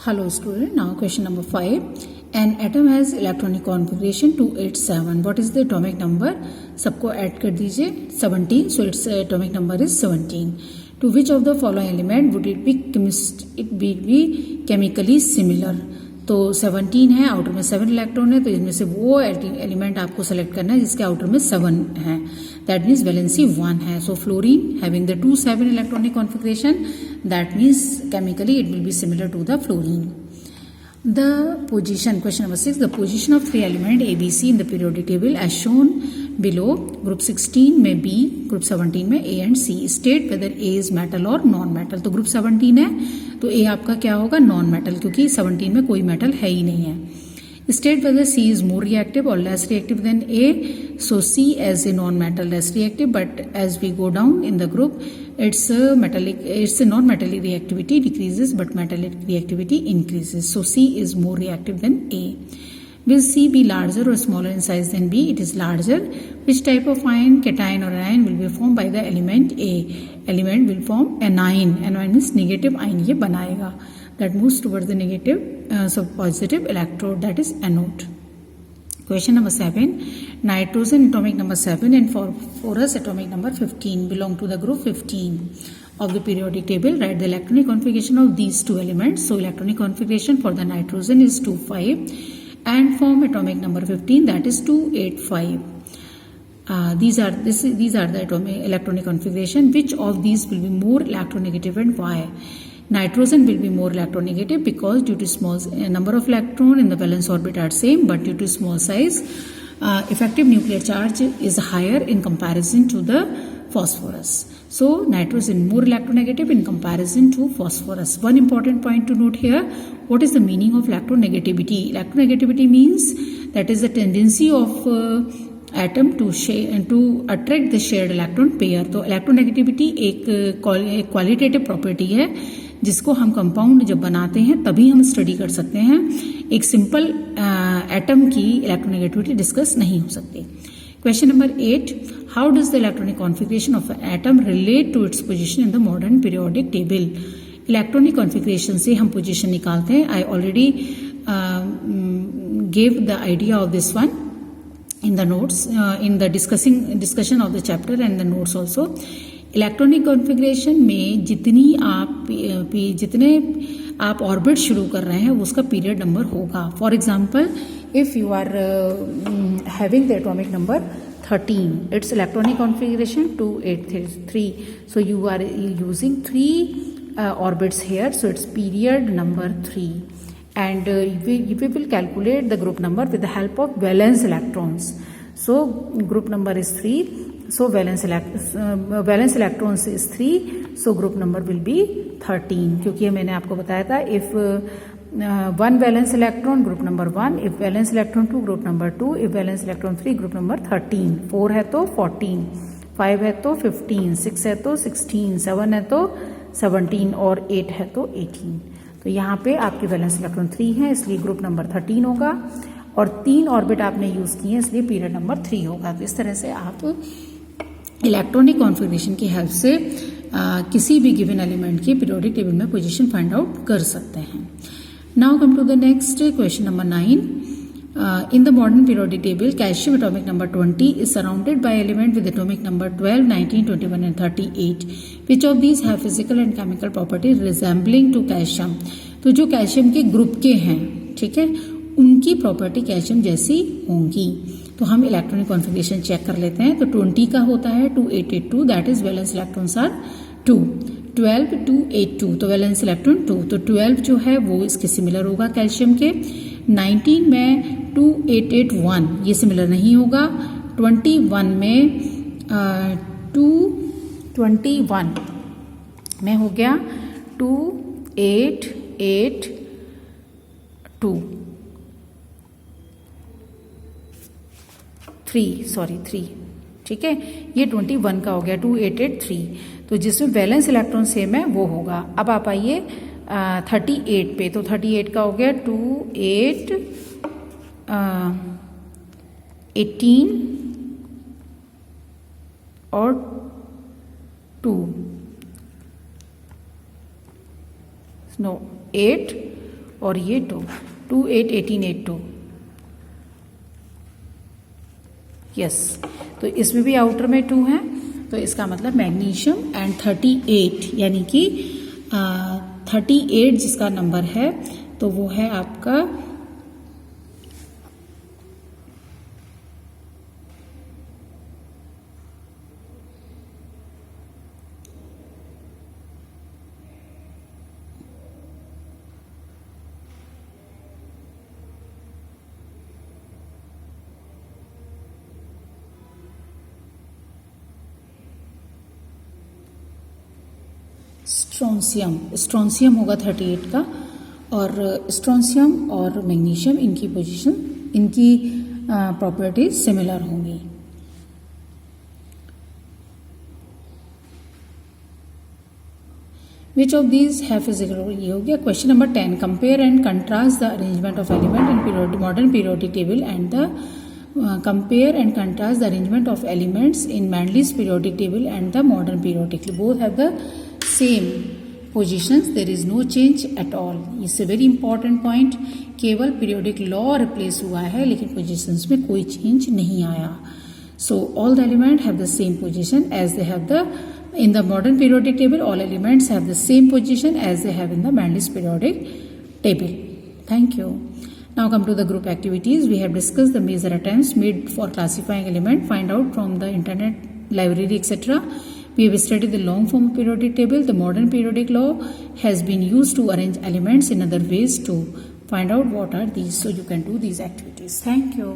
Hello student, now question number 5. An atom has electronic configuration 287. What is the atomic number? सबको add कर दीजिए 17. So its atomic number is 17. To which of the following element would it be chemically similar? तो 17 है, outer में 7 electron है, तो इसमें से वो एलिमेंट आपको सेलेक्ट करना है जिसके आउटर में 7 है. दैट मीन्स वैलेंसी 1 है. So fluorine having the 2-7 electronic configuration, that means chemically it will be similar to the fluorine. The position, question number 6, the position of 3 element A, B, C in the periodic table as shown below. Group 16 में B, group 17 में A and C. State whether A is metal or non-metal. तो group 17 है तो A आपका क्या होगा? non-metal, क्योंकि 17 में कोई metal है ही नहीं है. State whether C is more reactive or less reactive than A. So C as a non-metal less reactive, but as we go down in the group, its non-metallic reactivity decreases, but metallic reactivity increases. So C is more reactive than A. Will C be larger or smaller in size than B? It is larger. Which type of ion, cation or anion, will be formed by the element A? Element will form anion. Anion means negative ion ये बनाएगा. That moves towards the negative, positive electrode, that is anode. Question number 7. Nitrogen atomic number 7 and phosphorus atomic number 15 belong to the group 15 of the periodic table. Write the electronic configuration of these two elements. So electronic configuration for the nitrogen is 2,5 and form atomic number 15, that is 2,8,5. These are the atomic electronic configuration. Which of these will be more electronegative and why? Nitrogen will be more electronegative because due to small number of electron in the valence orbit are same, but due to small size, effective nuclear charge is higher in comparison to the phosphorus. So nitrogen more electronegative in comparison to phosphorus. One important point to note here: what is the meaning of electronegativity? Electronegativity means that is the tendency of atom to attract the shared electron pair. तो electronegativity एक qualitative property है जिसको हम compound जब बनाते हैं तभी हम स्टडी कर सकते हैं. एक सिंपल एटम की इलेक्ट्रोनेगेटिविटी डिस्कस नहीं हो सकती. Question number 8. How does the electronic configuration of atom relate to its position in the modern periodic table? Electronic configuration से हम पोजीशन निकालते हैं. I already give the idea of this one in the notes, in the discussion of the chapter and the notes also. Electronic configuration में जितने आप orbit शुरू कर रहे हैं उसका पीरियड नंबर होगा. For example, if you are having the atomic number 13, its electronic configuration 2,8,3. So you are using 3 orbits here, so its period number 3. And we will calculate the group number with the help of valence electrons. So group number is 3. So valence electrons is 3. So group number will be 13. क्योंकि मैंने आपको बताया था if 1 valence electron group number 1, if valence electron 2 group number 2, if valence electron 3 group number 13. 4 है तो 14, 5 है तो 15, 6 है तो 16, 7 है तो 17 और 8 है तो 18. तो यहाँ पे आपके वैलेंस इलेक्ट्रॉन 3 है इसलिए ग्रुप नंबर 13 होगा और 3 ऑर्बिट आपने यूज किए हैं इसलिए पीरियड नंबर 3 होगा. तो इस तरह से आप इलेक्ट्रॉनिक कॉन्फ़िगरेशन की हेल्प से किसी भी गिवन एलिमेंट की पीरियोडिक टेबल में पोजीशन फाइंड आउट कर सकते हैं. Now come to the next question number 9. In the modern periodic table, calcium atomic number 20 is surrounded by element with atomic number 12, 19, 21 and 38. Which of these have physical and chemical properties resembling to calcium? तो जो calcium के group के हैं, ठीक है, उनकी property calcium जैसी होंगी. तो हम इलेक्ट्रॉनिक कॉन्फ़िगरेशन चेक कर लेते हैं. तो 20 का होता है 2,8,8,2, that is valence electrons are 2. 12 2,8,2, तो वैलेंस इलेक्ट्रॉन 2. तो 12 जो है वो इसके सिमिलर होगा कैल्शियम के. 19 में 2,8,8,1 ये सिमिलर नहीं होगा. 21 में 2,21 में हो गया 2,8,8,2 3. ठीक है, ये 21 का हो गया 2,8,8,3. तो जिसमें वैलेंस इलेक्ट्रॉन सेम है वो होगा. अब आप आइए 38 पे. तो 38 का हो गया 2,8,18 और 2 8 और ये 2, 2, 8, 18, 8, 2, यस। तो इसमें भी आउटर में 2 है, तो इसका मतलब मैग्नीशियम एंड 38, यानी कि 38 जिसका नंबर है तो वो है आपका स्ट्रोंशियम। स्ट्रोंशियम होगा 38 का, और स्ट्रोंशियम और मैग्नीशियम इनकी पोजीशन, इनकी प्रॉपर्टीज सिमिलर होंगी। Which of these have physical? ये हो गया। Question number 10, compare and contrast the arrangement of element in modern periodic table and the compare and contrast the arrangement of elements in Mandel's periodic table and the modern periodic table. Both have the same positions. There is no change at all. It's a very important point. केवल periodic law replace हुआ है लेकिन positions में कोई change नहीं आया. So all the elements have the same position as they have the in the modern periodic table. All elements have the same position as they have in the Mandel's periodic table. Thank you. Now come to the group activities. We have discussed the major attempts made for classifying element, find out from the internet, library, etc. We have studied the long form periodic table. The modern periodic law has been used to arrange elements in other ways to find out what are these. So you can do these activities. Thank you.